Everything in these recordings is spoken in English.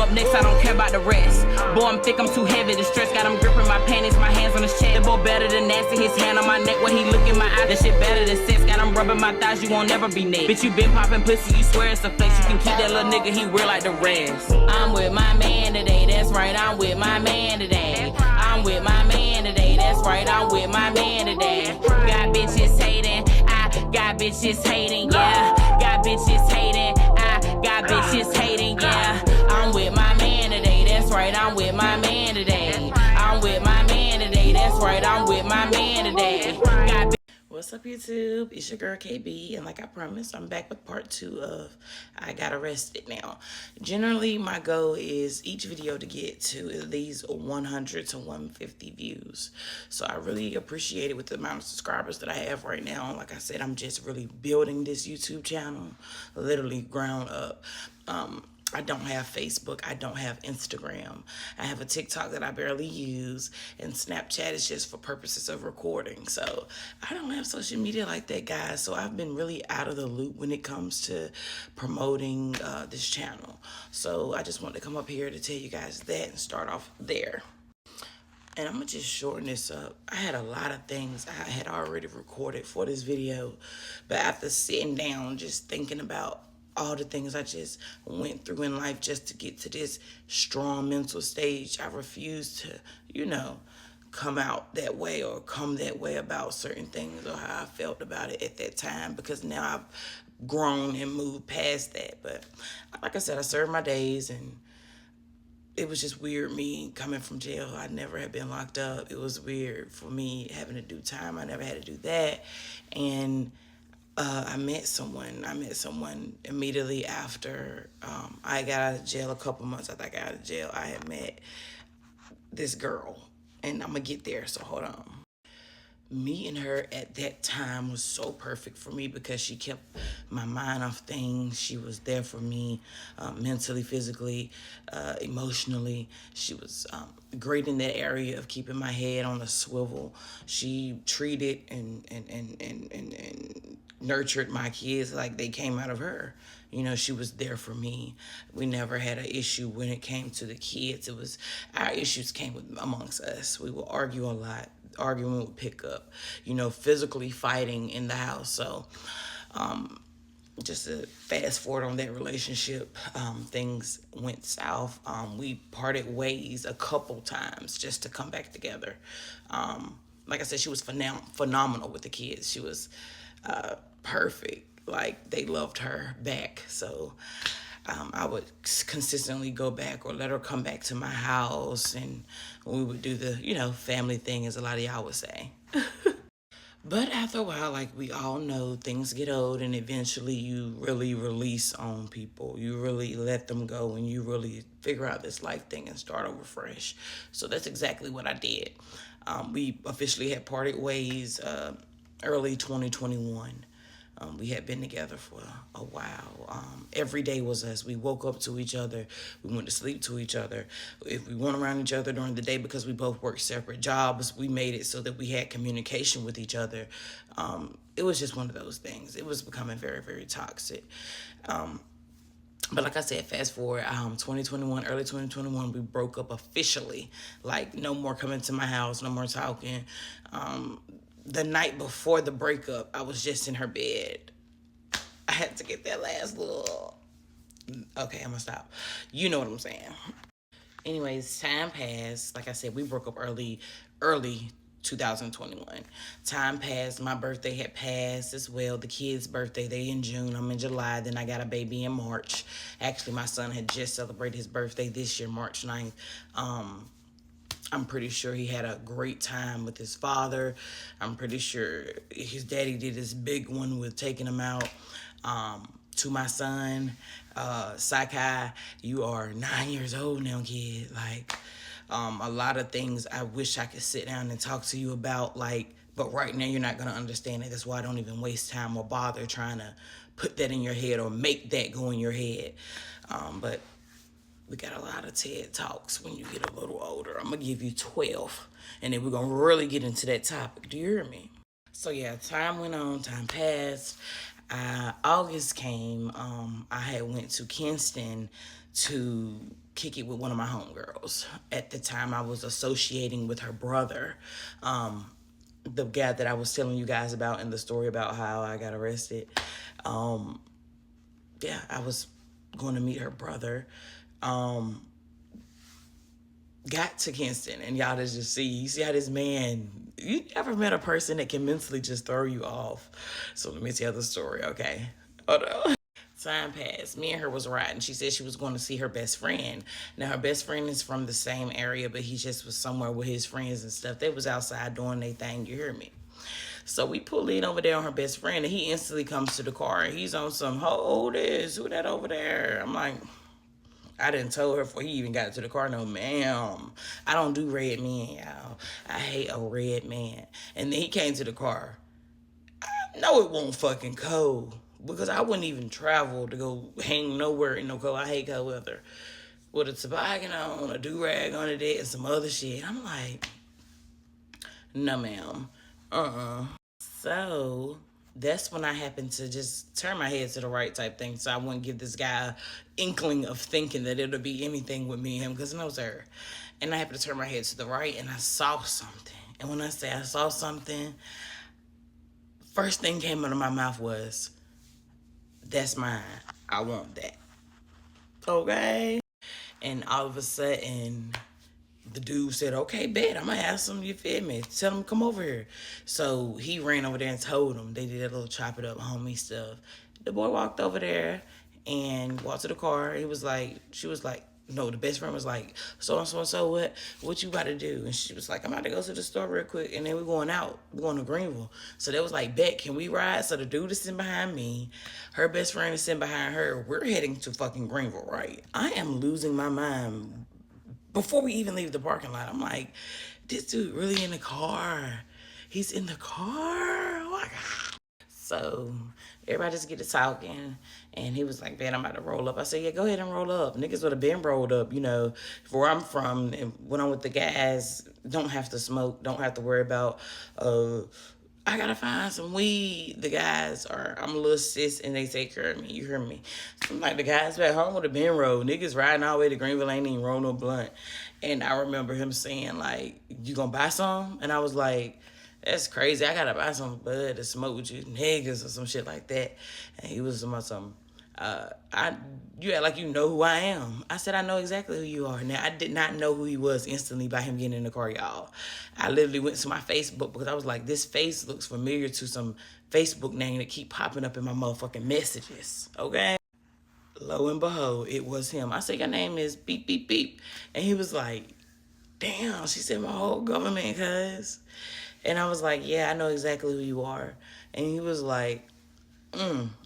up next, I don't care about the rest. Boy, I'm thick, I'm too heavy. The stress got him gripping my panties, my hands on his chest. The boy better than nasty, his hand on my neck when he look in my eye. That shit better than sex, got him rubbing my thighs, you won't never be next. Bitch, you been popping pussy, you swear it's a flex. You can keep that little nigga, he real like the rest. I'm with my man today, that's right, I'm with my man today. I'm with my man today, that's right, I'm with my man today. Got bitches hating, I got bitches hating, yeah. Got bitches hating, I got bitches hating, yeah. I'm with my man today, that's right, I'm with my man today. I'm with my man today, that's right, I'm with my man today. What's up, YouTube? It's your girl KB, and like I promised, I'm back with part 2 of I Got Arrested Now. Generally, my goal is each video to get to at least 100 to 150 views. So I really appreciate it with the amount of subscribers that I have right now. Like I said, I'm just really building this YouTube channel, literally ground up. I don't have Facebook. I don't have Instagram. I have a TikTok that I barely use, and Snapchat is just for purposes of recording. So I don't have social media like that, guys. So I've been really out of the loop when it comes to promoting this channel. So I just wanted to come up here to tell you guys that and start off there. And I'm gonna just shorten this up. I had a lot of things I had already recorded for this video, but after sitting down, just thinking about all the things I just went through in life just to get to this strong mental stage, I refuse to, come out that way or come that way about certain things or how I felt about it at that time, because now I've grown and moved past that. But like I said, I served my days, and it was just weird me coming from jail. I never had been locked up. It was weird for me having to do time. I never had to do that. And I met someone immediately after I got out of jail. A couple months after I got out of jail, I had met this girl, and I'm gonna get there, so hold on. Meeting her at that time was so perfect for me because she kept my mind off things. She was there for me mentally, physically, emotionally. She was great in that area of keeping my head on a swivel. She treated and nurtured my kids like they came out of her. She was there for me. We never had an issue when it came to the kids. It was our issues came amongst us. We would argue a lot. Arguing would pick up, physically fighting in the house. So just to fast forward on that relationship, things went south. We parted ways a couple times just to come back together. Like I said, she was phenomenal with the kids. She was perfect. Like, they loved her back. So I would consistently go back or let her come back to my house, and we would do the, family thing, as a lot of y'all would say. But after a while, like we all know, things get old, and eventually you really release on people. You really let them go, and you really figure out this life thing and start over fresh. So that's exactly what I did. We officially had parted ways early 2021. We had been together for a while. Every day was us. We woke up to each other. We went to sleep to each other. If we weren't around each other during the day because we both worked separate jobs, we made it so that we had communication with each other. It was just one of those things. It was becoming very, very toxic. But like I said, fast forward, 2021, early 2021, we broke up officially. Like, no more coming to my house, no more talking. The night before the breakup, I was just in her bed. I had to get that last little... Okay, I'm gonna stop. You know what I'm saying. Anyways, time passed. Like I said, we broke up early 2021. Time passed. My birthday had passed as well. The kids' birthday, they in June. I'm in July. Then I got a baby in March. Actually, my son had just celebrated his birthday this year, March 9th. I'm pretty sure he had a great time with his father. I'm pretty sure his daddy did this big one with taking him out. To my son, Sakai, you are 9 years old now, kid. Like, a lot of things I wish I could sit down and talk to you about, but right now you're not going to understand it. That's why I don't even waste time or bother trying to put that in your head or make that go in your head. But we got a lot of TED Talks when you get a little older. I'm going to give you 12, and then we're going to really get into that topic. Do you hear me? So, yeah, time went on, time passed. August came, I had went to Kinston to kick it with one of my homegirls. At the time, I was associating with her brother, the guy that I was telling you guys about in the story about how I got arrested. Um, yeah, I was going to meet her brother. Um, got to Kinston, and y'all just see, you see how this man, you ever met a person that can mentally just throw you off? So let me tell the story, okay? Hold on. Time passed. Me and her was riding. She said she was going to see her best friend. Now her best friend is from the same area, but he just was somewhere with his friends and stuff. They was outside doing their thing. You hear me? So we pull in over there on her best friend, and he instantly comes to the car, and he's on some, hold this, who that over there? I'm like, I didn't tell her before he even got to the car, no, ma'am. I don't do red men, y'all. I hate a red man. And then he came to the car. I know it won't fucking cold because I wouldn't even travel to go hang nowhere in no cold. I hate cold weather. With a toboggan on, a do-rag on it, and some other shit. I'm like, no, ma'am. So that's when I happened to just turn my head to the right type thing, so I wouldn't give this guy inkling of thinking that it'll be anything with me and him, because it knows her. And I happened to turn my head to the right, and I saw something. And when I say I saw something, first thing came out of my mouth was, "That's mine. I want that." Okay. And all of a sudden, the dude said, "Okay, bet, I'm gonna ask him, you feel me? Tell him to come over here." So he ran over there and told him. They did that little chop it up homie stuff. The boy walked over there and walked to the car. He was like, she was like, no, the best friend was like, so and so and so, what you about to do? And she was like, I'm about to go to the store real quick, and then we're going out. We're going to Greenville. So they was like, bet, can we ride? So the dude is sitting behind me. Her best friend is sitting behind her. We're heading to fucking Greenville, right? I am losing my mind. Before we even leave the parking lot, I'm like, this dude really in the car? He's in the car? Oh my God. So everybody just get to talking, and he was like, man, I'm about to roll up. I said, yeah, go ahead and roll up. Niggas would have been rolled up, you know, where I'm from, and when I'm with the guys, don't have to smoke, don't have to worry about, I gotta find some weed. The guys are, I'm a little sis, and they take care of me. You hear me? So I'm like, the guys back home would have been rolled. Niggas riding all the way to Greenville ain't even roll no blunt. And I remember him saying, like, you gonna buy some? And I was like, that's crazy. I gotta buy some bud to smoke with you niggas or some shit like that. And he was about some, you act like you know who I am. I said, I know exactly who you are. Now, I did not know who he was instantly by him getting in the car, y'all. I literally went to my Facebook because I was like, this face looks familiar to some Facebook name that keep popping up in my motherfucking messages, okay? Lo and behold, it was him. I said, your name is beep, beep, beep. And he was like, damn, she said my whole government, cuz. And I was like, yeah, I know exactly who you are. And he was like,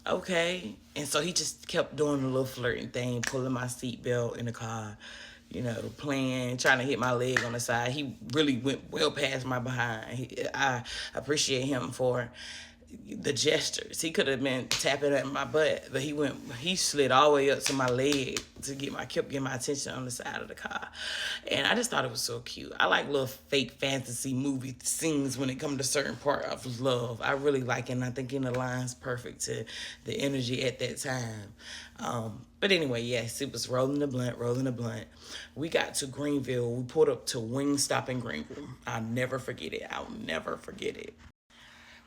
okay. And so he just kept doing the little flirting thing, pulling my seatbelt in the car, you know, playing, trying to hit my leg on the side. He really went well past my behind. I appreciate him for the gestures. He could have been tapping at my butt, but he slid all the way up to my leg to kept getting my attention on the side of the car. And I just thought it was so cute. I like little fake fantasy movie scenes when it comes to certain part of love. I really like it, and I think it aligns perfect to the energy at that time. But anyway, yes, it was rolling the blunt. We got to Greenville. We pulled up to Wingstop in Greenville. I'll never forget it.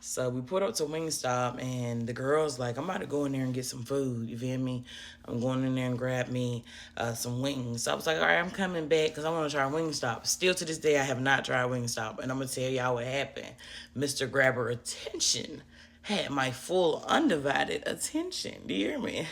So we pulled up to Wingstop, and the girl's like, I'm about to go in there and get some food. You feel me? I'm going in there and grab me some wings. So I was like, all right, I'm coming back because I want to try Wingstop. Still to this day, I have not tried Wingstop. And I'm going to tell y'all what happened. Mr. Grabber Attention had my full undivided attention. Do you hear me?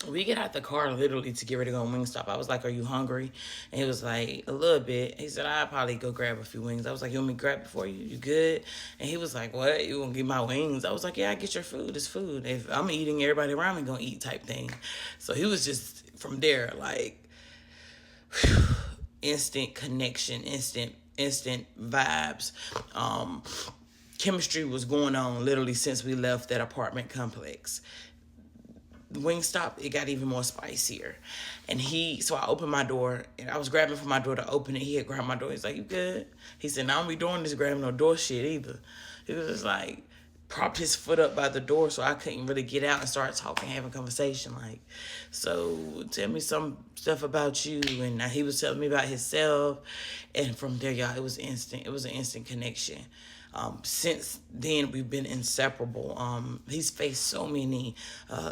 We get out the car literally to get ready to go on Wingstop. I was like, are you hungry? And he was like, a little bit. He said, I'll probably go grab a few wings. I was like, you want me to grab it for you? You good? And he was like, what? You gonna get my wings? I was like, yeah, I get your food. It's food. If I'm eating, everybody around me gonna eat type thing. So he was just from there, like, whew, instant connection, instant vibes. Chemistry was going on literally since we left that apartment complex. Wingstop, it got even more spicier. And so I opened my door, and I was grabbing for my door to open it. He had grabbed my door. He's like, you good? He said, I don't be doing this grabbing no door shit either. He was just like, propped his foot up by the door so I couldn't really get out and start talking, having conversation. Like, so tell me some stuff about you. And he was telling me about himself. And from there, y'all, it was instant. It was an instant connection. Since then, we've been inseparable. He's faced so many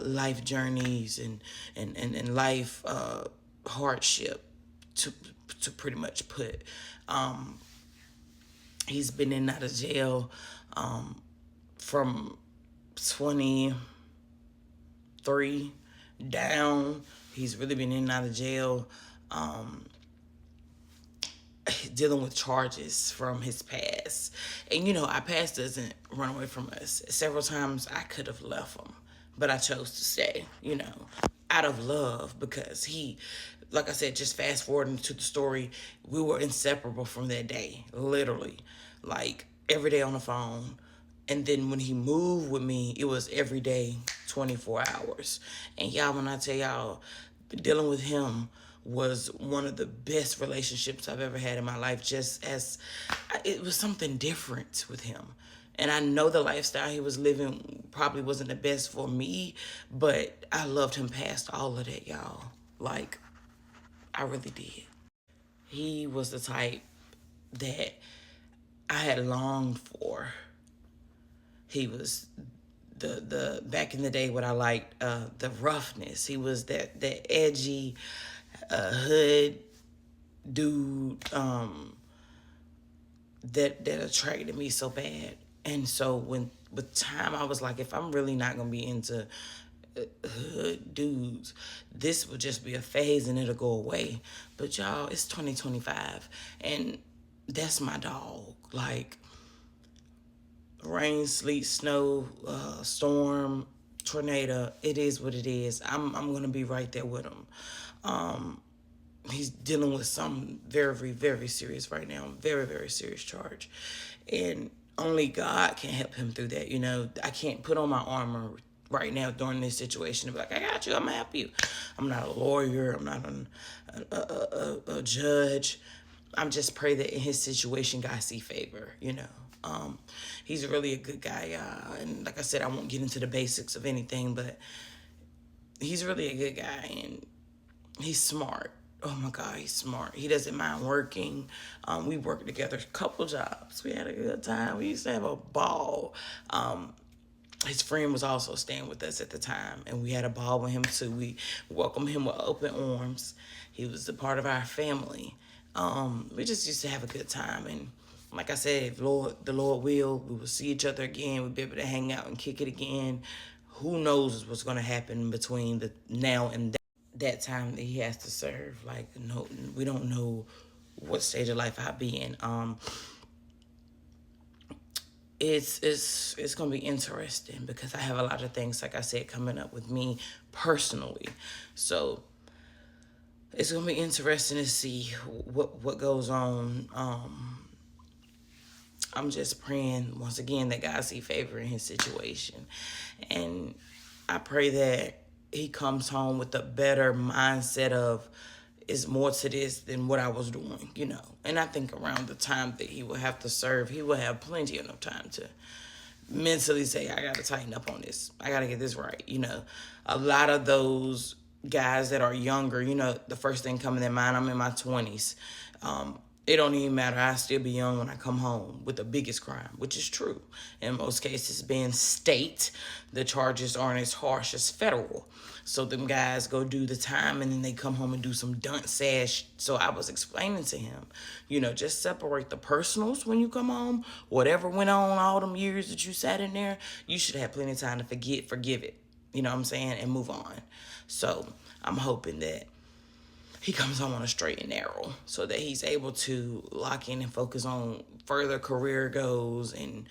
life journeys and life hardship to pretty much put. He's been in and out of jail from 23 down. He's really been in and out of jail, dealing with charges from his past. And, you know, our past doesn't run away from us. Several times I could have left him, but I chose to stay, you know, out of love, because he, like I said, just fast forwarding to the story, we were inseparable from that day, literally, like every day on the phone. And then when he moved with me, it was every day, 24 hours. And y'all, when I tell y'all, dealing with him was one of the best relationships I've ever had in my life, just as it was something different with him. And I know the lifestyle he was living probably wasn't the best for me, but I loved him past all of that, y'all. Like, I really did. He was the type that I had longed for. He was the back in the day, what I liked, the roughness. He was that edgy hood dude that attracted me so bad. And so with time, I was like, if I'm really not gonna be into hood dudes, this will just be a phase and it'll go away. But y'all, it's 2025, and that's my dog. Like, rain, sleet, snow, storm, tornado, it is what it is. I'm gonna be right there with him. He's dealing with something very, very serious right now. Very, very serious charge. And only God can help him through that. You know, I can't put on my armor right now during this situation and be like, I got you, I'm gonna help you. I'm not a lawyer. I'm not a judge. I'm just pray that in his situation, God see favor, you know. He's really a good guy. And like I said, I won't get into the basics of anything, but he's really a good guy, and he's smart. Oh my God, he's smart. He doesn't mind working. We worked together a couple jobs. We had a good time. We used to have a ball. His friend was also staying with us at the time, and we had a ball with him too. We welcomed him with open arms. He was a part of our family. We just used to have a good time, and like I said, if the Lord will, we will see each other again. We'll be able to hang out and kick it again. Who knows what's going to happen between the now and that time that he has to serve. Like, no, we don't know what stage of life I'll be in. It's gonna be interesting because I have a lot of things, like I said, coming up with me personally. So it's gonna be interesting to see what goes on. I'm just praying once again that God see favor in his situation, and I pray that he comes home with a better mindset of, is more to this than what I was doing, you know. And I think around the time that he will have to serve, he will have plenty enough time to mentally say, I got to tighten up on this. I got to get this right, you know. A lot of those guys that are younger, you know, the first thing coming to mind, I'm in my 20s. It don't even matter. I still be young when I come home with the biggest crime, which is true. In most cases, being state, the charges aren't as harsh as federal. So them guys go do the time and then they come home and do some dunce ass. So I was explaining to him, you know, just separate the personals when you come home. Whatever went on all them years that you sat in there, you should have plenty of time to forgive it. You know what I'm saying? And move on. So I'm hoping that he comes home on a straight and narrow so that he's able to lock in and focus on further career goals and,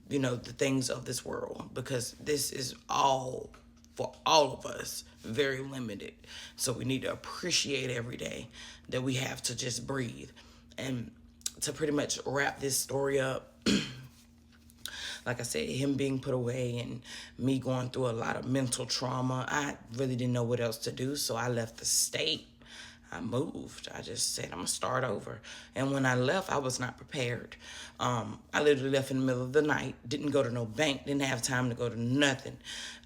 you know, the things of this world, because this is all, for all of us, very limited. So we need to appreciate every day that we have to just breathe. And to pretty much wrap this story up, like I said, him being put away and me going through a lot of mental trauma, I really didn't know what else to do. So I left the state. I moved. I just said, I'm gonna start over. And when I left, I was not prepared. I literally left in the middle of the night, didn't go to no bank, didn't have time to go to nothing.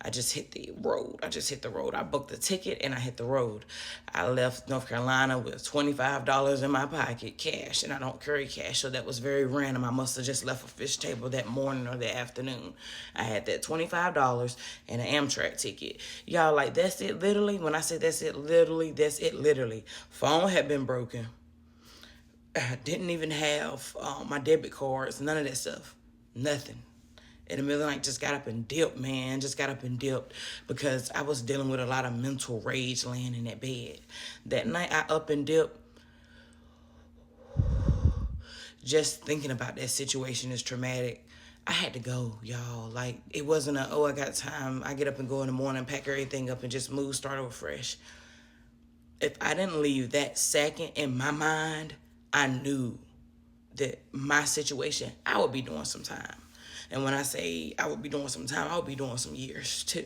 I just hit the road. I booked the ticket and I hit the road. I left North Carolina with $25 in my pocket, cash, and I don't carry cash, so that was very random. I must have just left a fish table that morning or that afternoon. I had that $25 and an Amtrak ticket. Y'all, like, that's it literally. When I say that's it literally, that's it literally. Phone had been broken. I didn't even have my debit cards, none of that stuff. Nothing. In the middle of the night, just got up and dipped, man. Just got up and dipped because I was dealing with a lot of mental rage laying in that bed. That night, I up and dipped. Just thinking about that situation is traumatic. I had to go, y'all. Like, it wasn't I got time. I get up and go in the morning, pack everything up and just move, start over fresh. If I didn't leave that second in my mind, I knew that my situation, I would be doing some time. And when I say I would be doing some time, I would be doing some years too.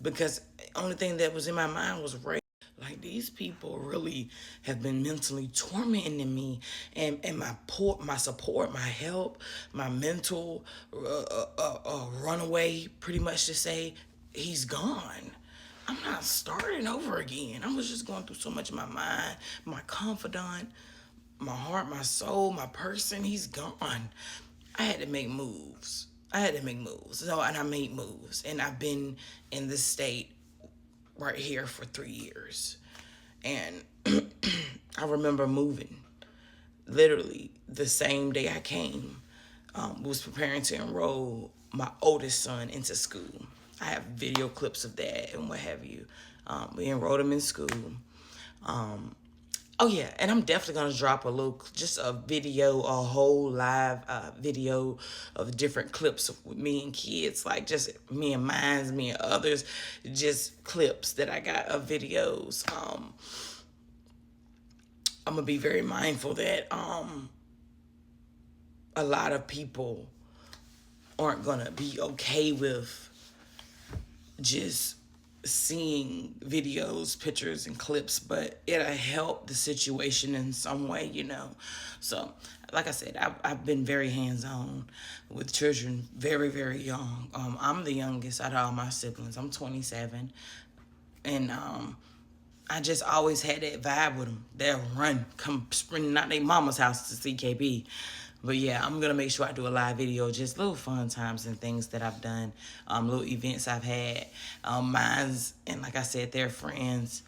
Because the only thing that was in my mind was rape. Like, these people really have been mentally tormenting me, and my support, my help, my mental runaway, pretty much to say, he's gone. I'm not starting over again. I was just going through so much in my mind, my confidant, my heart, my soul, my person. He's gone. I had to make moves. So, and I made moves. And I've been in this state right here for 3 years. And I remember moving. Literally, the same day I came, was preparing to enroll my oldest son into school. I have video clips of that and what have you. We enrolled him in school. Oh yeah, and I'm definitely gonna drop just a video, a whole live video of different clips with me and kids, like just me and mines, me and others, just clips that I got of videos. I'm gonna be very mindful that a lot of people aren't gonna be okay with just seeing videos, pictures, and clips, but it'll help the situation in some way, you know. So, like I said, I've been very hands-on with children very, very young. I'm the youngest out of all my siblings. I'm 27, and I just always had that vibe with them. They'll run, come sprinting out their mama's house to see KB. But yeah, I'm going to make sure I do a live video, just little fun times and things that I've done, little events I've had, mine's, and like I said, they're friends.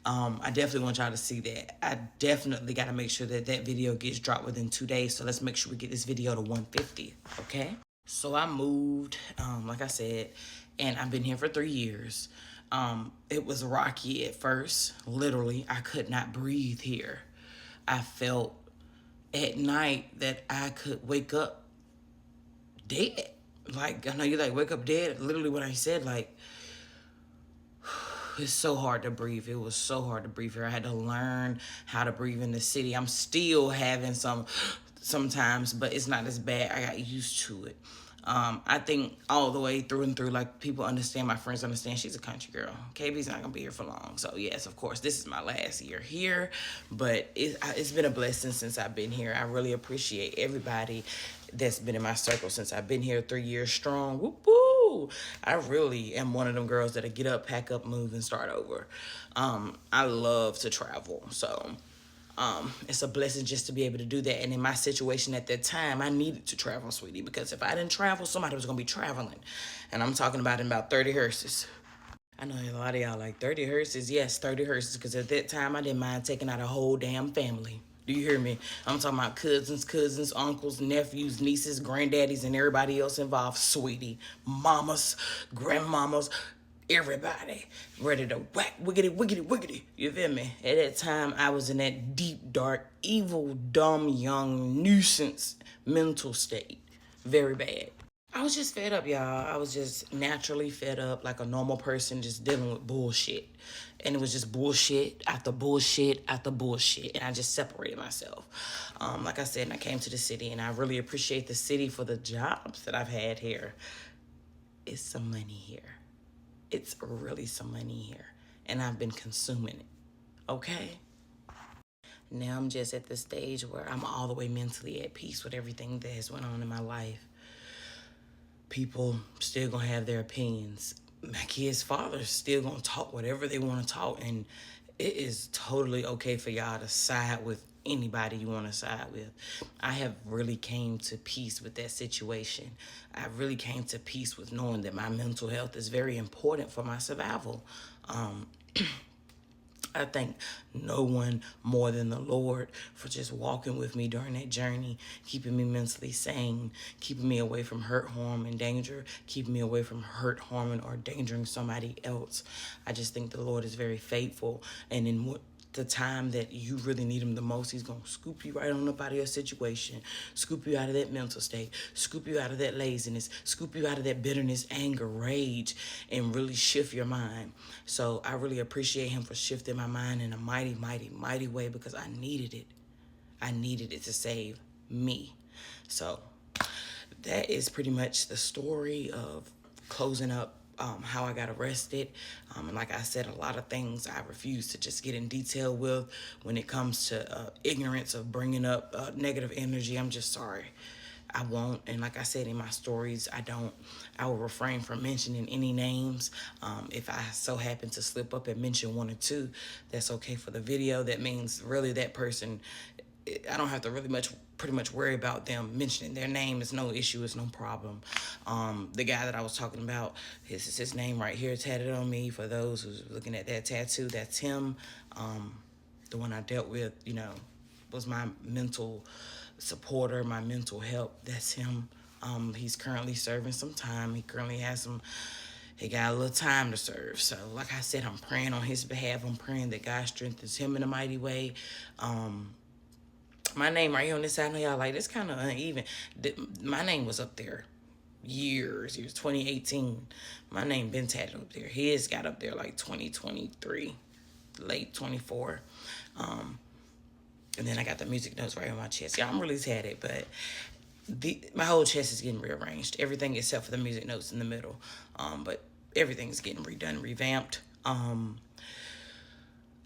I definitely want y'all to see that. I definitely got to make sure that that video gets dropped within 2 days, so let's make sure we get this video to 150, okay? So I moved, like I said, and I've been here for 3 years. It was rocky at first. Literally, I could not breathe here. I felt at night that I could wake up dead. Like, I know you like wake up dead. Literally what I said, like, it's so hard to breathe. It was so hard to breathe here. I had to learn how to breathe in the city. I'm still having sometimes, but it's not as bad. I got used to it. I think all the way through and through, like, people understand, my friends understand, she's a country girl. KB's not gonna be here for long. So yes, of course, this is my last year here, but it's been a blessing since I've been here. I really appreciate everybody that's been in my circle since I've been here 3 years strong. Woo-hoo! I really am one of them girls that'll get up, pack up, move, and start over. I love to travel, so it's a blessing just to be able to do that. And in my situation at that time, I needed to travel, sweetie, because if I didn't travel, somebody was going to be traveling. And I'm talking about in about 30 hearses. I know a lot of y'all like 30 hearses. Yes, 30 hearses, because at that time, I didn't mind taking out a whole damn family. Do you hear me? I'm talking about cousins, uncles, nephews, nieces, granddaddies, and everybody else involved, sweetie. Mamas, grandmamas, everybody ready to whack wiggity. You feel me? At that time, I was in that deep, dark, evil, dumb, young nuisance mental state. Very bad. I was just fed up, y'all. I was just naturally fed up, like a normal person, just dealing with bullshit. And it was just bullshit after bullshit after bullshit. And I just separated myself. Like I said, and I came to the city, and I really appreciate the city for the jobs that I've had here. It's some money here. It's really some money here. And I've been consuming it. Okay? Now I'm just at the stage where I'm all the way mentally at peace with everything that has went on in my life. People still gonna have their opinions. My kids' fathers still gonna talk whatever they want to talk, and it is totally okay for y'all to side with anybody you want to side with. I have really came to peace with that situation. I really came to peace with knowing that my mental health is very important for my survival. I thank no one more than the Lord for just walking with me during that journey, keeping me mentally sane, keeping me away from hurt, harm, and danger, keeping me away from hurt, harming, or endangering somebody else. I just think the Lord is very faithful, and in the time that you really need him the most, he's going to scoop you right on up out of your situation, scoop you out of that mental state, scoop you out of that laziness, scoop you out of that bitterness, anger, rage, and really shift your mind. So I really appreciate him for shifting my mind in a mighty, mighty, mighty way, because I needed it. I needed it to save me. So that is pretty much the story of closing up how I got arrested. And like I said, a lot of things I refuse to just get in detail with when it comes to ignorance of bringing up negative energy. I'm just sorry. I won't. And like I said in my stories, I will refrain from mentioning any names. If I so happen to slip up and mention one or two, that's okay for the video. That means really that person, I don't have to really pretty much worry about them mentioning their name. Is no issue, it's no problem. The guy that I was talking about, his name right here tatted on me. For those who's looking at that tattoo, that's him. The one I dealt with, was my mental supporter, my mental help. That's him. He's currently serving some time. He got a little time to serve. So like I said, I'm praying on his behalf. I'm praying that God strengthens him in a mighty way. My name right here on this side, I know y'all like, it's kind of uneven. My name was up there years. It was 2018. My name been tatted up there. His got up there like 2023, late 24. And then I got the music notes right on my chest. Yeah, I'm really tatted, but my whole chest is getting rearranged. Everything except for the music notes in the middle. But everything's getting redone, revamped.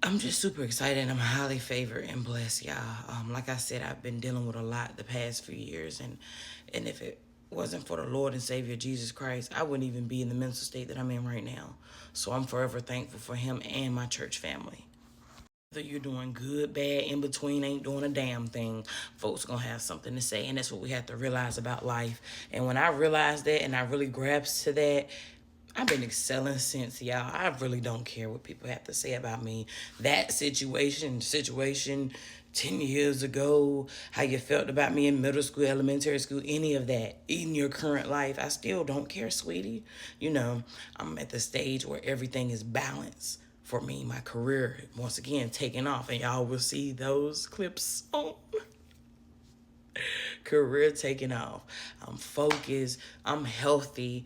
I'm just super excited, and I'm highly favored and blessed, y'all. Like I said, I've been dealing with a lot the past few years, and if it wasn't for the Lord and Savior Jesus Christ, I wouldn't even be in the mental state that I'm in right now. So I'm forever thankful for him and my church family. Whether you're doing good, bad, in between, ain't doing a damn thing, folks gonna have something to say, and that's what we have to realize about life. And when I realized that and I really grasped to that, I've been excelling since, y'all. I really don't care what people have to say about me. That situation 10 years ago, how you felt about me in middle school, elementary school, any of that, in your current life, I still don't care, sweetie. I'm at the stage where everything is balanced for me. My career, once again, taking off, and y'all will see those clips on. Career taking off. I'm focused. I'm healthy.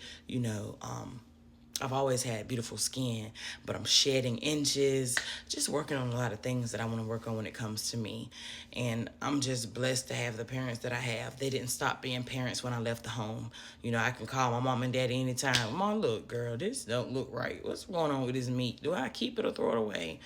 I've always had beautiful skin, but I'm shedding inches, just working on a lot of things that I want to work on when it comes to me. And I'm just blessed to have the parents that I have. They didn't stop being parents when I left the home. I can call my mom and daddy anytime. Mom, look, girl, this don't look right. What's going on with this meat? Do I keep it or throw it away?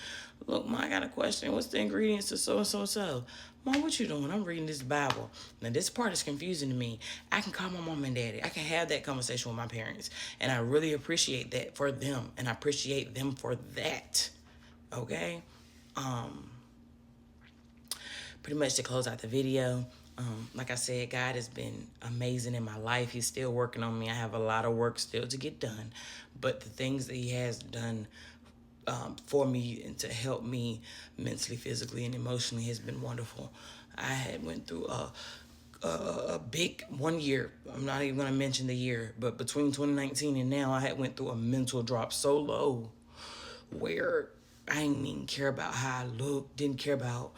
Look, Mom, I got a question. What's the ingredients to so? Mom, what you doing? I'm reading this Bible. Now, this part is confusing to me. I can call my mom and daddy. I can have that conversation with my parents. And I really appreciate that for them. And I appreciate them for that. Okay? Pretty much to close out the video, like I said, God has been amazing in my life. He's still working on me. I have a lot of work still to get done. But the things that he has done for me and to help me mentally, physically, and emotionally has been wonderful. I had went through a big 1 year. I'm not even going to mention the year, but between 2019 and now, I had went through a mental drop so low where I didn't even care about how I looked, didn't care about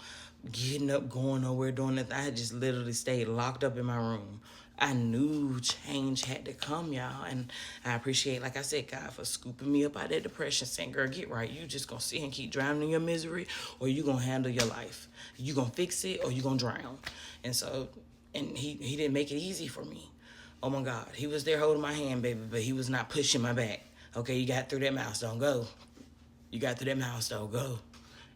getting up, going nowhere, doing nothing. I had just literally stayed locked up in my room. I knew change had to come, y'all. And I appreciate, like I said, God for scooping me up out of that depression, saying, girl, get right. You just going to sit and keep drowning in your misery, or you going to handle your life. You going to fix it, or you going to drown. And so, and he didn't make it easy for me. Oh, my God. He was there holding my hand, baby, but he was not pushing my back. Okay, you got through that milestone, go. You got through that milestone, go.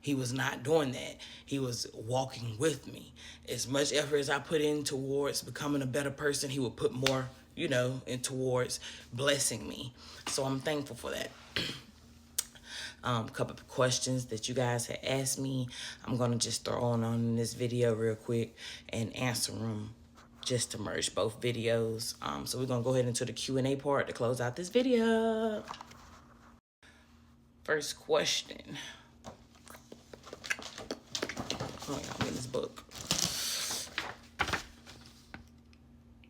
He was not doing that. He was walking with me. As much effort as I put in towards becoming a better person, he would put more, in towards blessing me. So I'm thankful for that. A couple of questions that you guys had asked me. I'm going to just throw on in this video real quick and answer them just to merge both videos. So we're going to go ahead into the Q&A part to close out this video. First question. Oh, I'm in this book.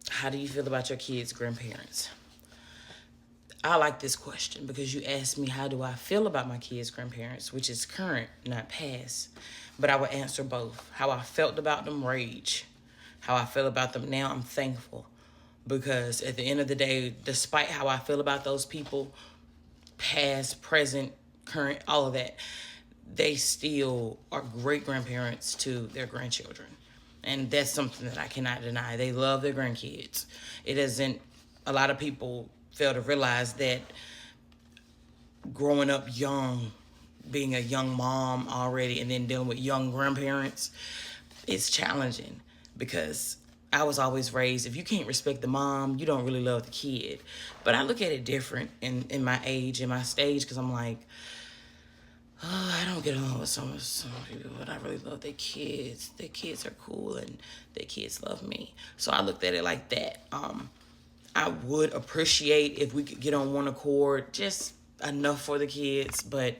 How do you feel about your kids' grandparents? I like this question because you asked me how do I feel about my kids' grandparents, which is current, not past. But I would answer both. How I felt about them, rage. How I feel about them now, I'm thankful. Because at the end of the day, despite how I feel about those people, past, present, current, all of that, they still are great grandparents to their grandchildren. And that's something that I cannot deny. They love their grandkids. It isn't, a lot of people fail to realize that growing up young, being a young mom already, and then dealing with young grandparents, it's challenging because I was always raised, if you can't respect the mom, you don't really love the kid. But I look at it different in my age, in my stage, because I'm like, oh, I don't get along with some people, but I really love their kids. Their kids are cool, and their kids love me. So I looked at it like that. I would appreciate if we could get on one accord, just enough for the kids, but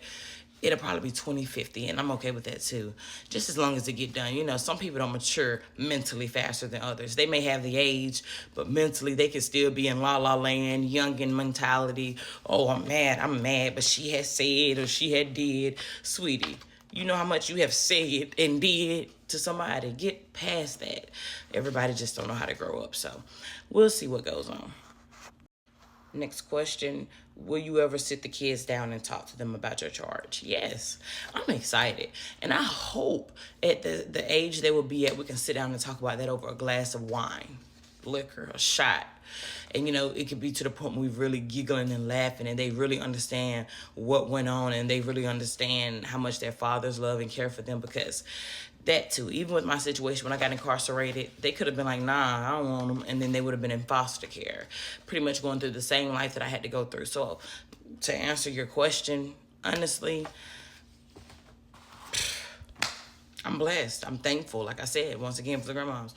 it'll probably be 20-50, and I'm okay with that too. Just as long as it get done. Some people don't mature mentally faster than others. They may have the age, but mentally they can still be in la-la land, youngin' mentality. Oh, I'm mad, but she had said or she had did. Sweetie, you know how much you have said and did to somebody. Get past that. Everybody just don't know how to grow up, so we'll see what goes on. Next question, will you ever sit the kids down and talk to them about your charge? Yes, I'm excited. And I hope at the age they will be at, we can sit down and talk about that over a glass of wine, liquor, a shot. And, it could be to the point where we're really giggling and laughing and they really understand what went on and they really understand how much their fathers love and care for them, because that too, even with my situation when I got incarcerated, they could have been like, nah, I don't want them. And then they would have been in foster care, pretty much going through the same life that I had to go through. So to answer your question, honestly, I'm blessed. I'm thankful. Like I said, once again, for the grandmas,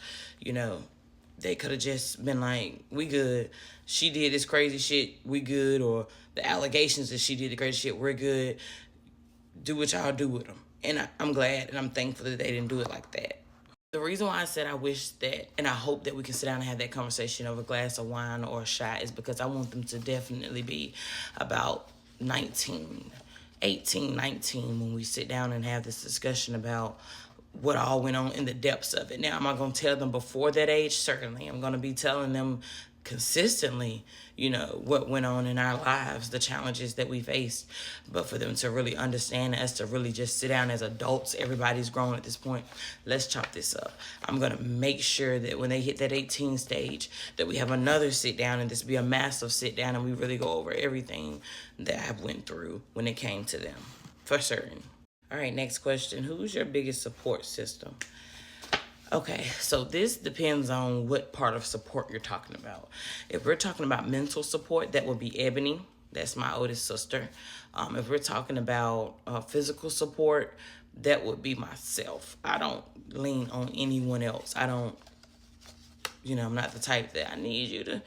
they could have just been like, we good. She did this crazy shit, we good. Or the allegations that she did the crazy shit, we're good. Do what y'all do with them. And I'm glad and I'm thankful that they didn't do it like that. The reason why I said I wish that, and I hope that we can sit down and have that conversation over a glass of wine or a shot, is because I want them to definitely be about 18, 19, when we sit down and have this discussion about what all went on in the depths of it. Now, am I going to tell them before that age? Certainly. I'm going to be telling them consistently, what went on in our lives, the challenges that we faced. But for them to really understand us, to really just sit down as adults, everybody's grown at this point, let's chop this up. I'm going to make sure that when they hit that 18 stage, that we have another sit down, and this be a massive sit down, and we really go over everything that I went through when it came to them, for certain. All right, next question. Who's your biggest support system? Okay, so this depends on what part of support you're talking about. If we're talking about mental support, that would be Ebony. That's my oldest sister. If we're talking about physical support, that would be myself. I don't lean on anyone else. I don't, I'm not the type that I need you to.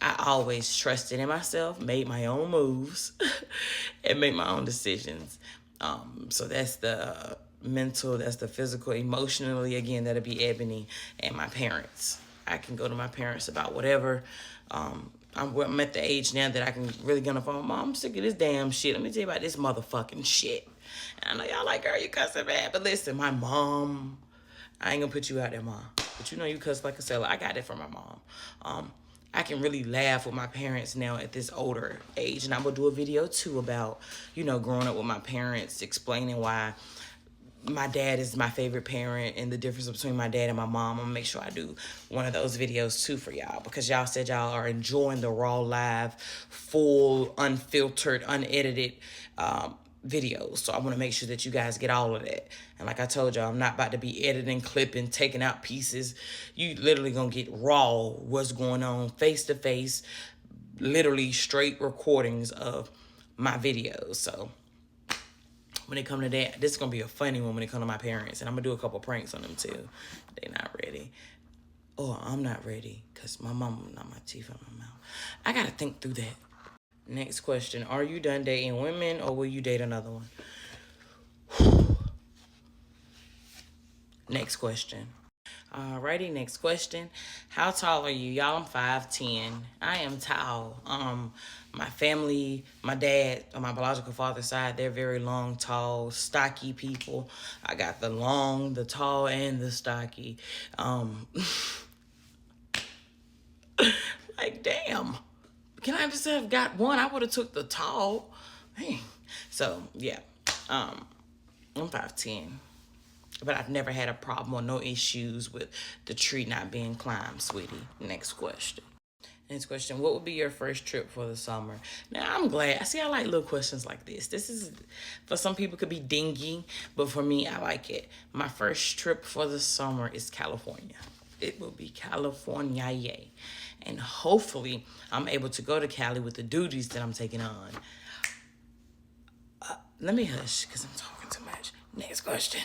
I always trusted in myself, made my own moves, and made my own decisions. So that's the mental, that's the physical. Emotionally, again, that'll be Ebony and my parents. I can go to my parents about whatever. I'm at the age now that I can really get on the phone. Mom, I'm sick of this damn shit. Let me tell you about this motherfucking shit. And I know y'all like, girl, you cussing bad. But listen, my mom, I ain't gonna put you out there, Mom. But you cuss like a sailor. I got it from my mom. I can really laugh with my parents now at this older age. And I'm gonna do a video too about, growing up with my parents, explaining why my dad is my favorite parent and the difference between my dad and my mom. I'm gonna make sure I do one of those videos too for y'all, because y'all said y'all are enjoying the raw, live, full, unfiltered, unedited videos. So I want to make sure that you guys get all of that. And like I told y'all, I'm not about to be editing, clipping, taking out pieces. You literally gonna get raw what's going on, face to face, literally straight recordings of my videos. So when it come to that, this is gonna be a funny one when it come to my parents. And I'm gonna do a couple pranks on them too. They not ready. Or I'm not ready because my mom not my teeth in my mouth. I gotta think through that. Next question. Are you done dating women or will you date another one? Next question. Alrighty, next question. How tall are you? Y'all, I'm 5'10". I am tall. My family, my dad, on my biological father's side, they're very long, tall, stocky people. I got the long, the tall, and the stocky. Like, damn. Can I just have got one? I would have took the tall. Hey. So, yeah. I'm 5'10". But I've never had a problem or no issues with the tree not being climbed, sweetie. Next question. Next question. What would be your first trip for the summer? Now, I'm glad. I like little questions like this. This is, for some people, could be dingy. But for me, I like it. My first trip for the summer is California. It will be California, yay. And hopefully, I'm able to go to Cali with the duties that I'm taking on. Let me hush, because I'm talking too much. Next question.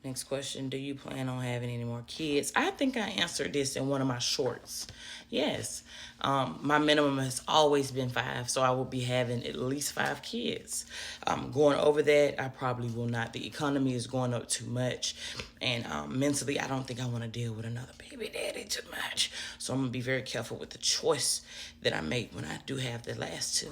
Next question. Do you plan on having any more kids? I think I answered this in one of my shorts. Yes. My minimum has always been 5, so I will be having at least 5 kids. Going over that, I probably will not. The economy is going up too much, and mentally, I don't think I want to deal with another baby daddy too much. So I'm going to be very careful with the choice that I make when I do have the last 2.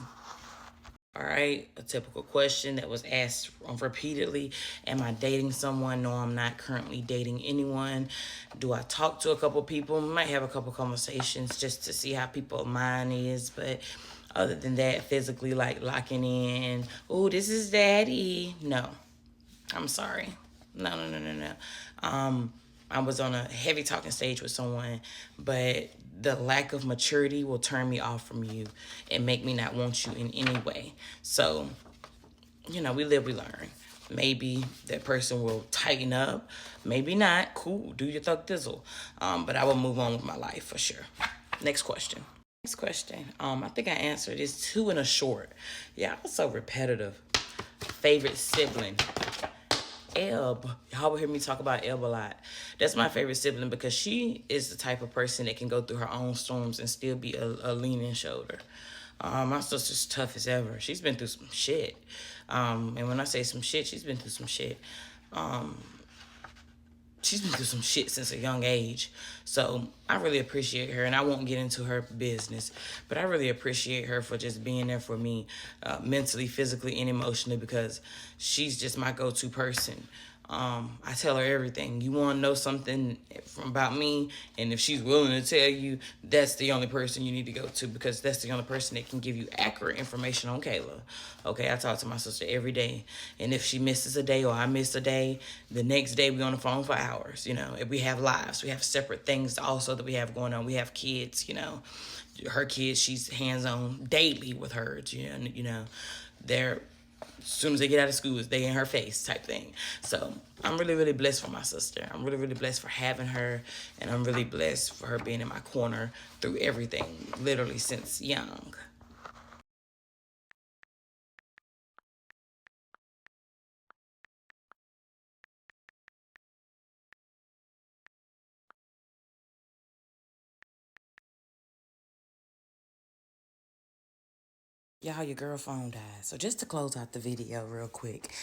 All right, a typical question that was asked repeatedly. Am I dating someone? No, I'm not currently dating anyone. Do I talk to a couple people? Might have a couple conversations just to see how people's mind is. But other than that, physically, like locking in, oh, this is daddy. No, I'm sorry. No. I was on a heavy talking stage with someone, but the lack of maturity will turn me off from you and make me not want you in any way. So, we live, we learn. Maybe that person will tighten up. Maybe not. Cool. Do your thug thizzle. But I will move on with my life for sure. Next question. Next question. I think I answered this 2 in a short. Yeah, I was so repetitive. Favorite sibling. Eb. Y'all will hear me talk about Eb a lot. That's my favorite sibling because she is the type of person that can go through her own storms and still be a leaning shoulder. My sister's tough as ever. She's been through some shit. And when I say some shit, she's been through some shit. She's been through some shit since a young age. So I really appreciate her, and I won't get into her business, but I really appreciate her for just being there for me mentally, physically, and emotionally because she's just my go-to person. I tell her everything. You want to know something about me, and if she's willing to tell you, that's the only person you need to go to because that's the only person that can give you accurate information on Kayla. Okay, I talk to my sister every day, and if she misses a day or I miss a day, the next day we on the phone for hours. If we have lives, we have separate things also that we have going on. We have kids. Her kids, she's hands-on daily with her. They're as soon as they get out of school, they in her face type thing. So I'm really, really blessed for my sister. I'm really, really blessed for having her. And I'm really blessed for her being in my corner through everything, literally since young. Y'all, your girl phone died. So just to close out the video real quick,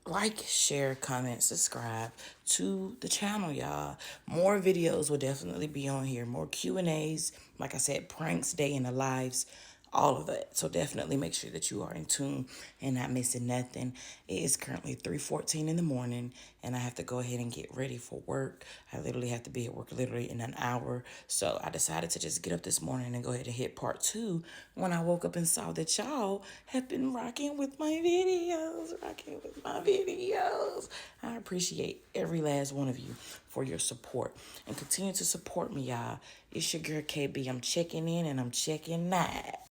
like, share, comment, subscribe to the channel, y'all. More videos will definitely be on here. More Q&As, like I said, pranks, day in the lives, all of that. So definitely make sure that you are in tune and not missing nothing. It is currently 3:14 in the morning, and I have to go ahead and get ready for work. I literally have to be at work literally in an hour. So I decided to just get up this morning and go ahead and hit part 2 when I woke up and saw that y'all have been rocking with my videos. I appreciate every last one of you for your support. And continue to support me, y'all. It's your girl KB. I'm checking in and I'm checking out.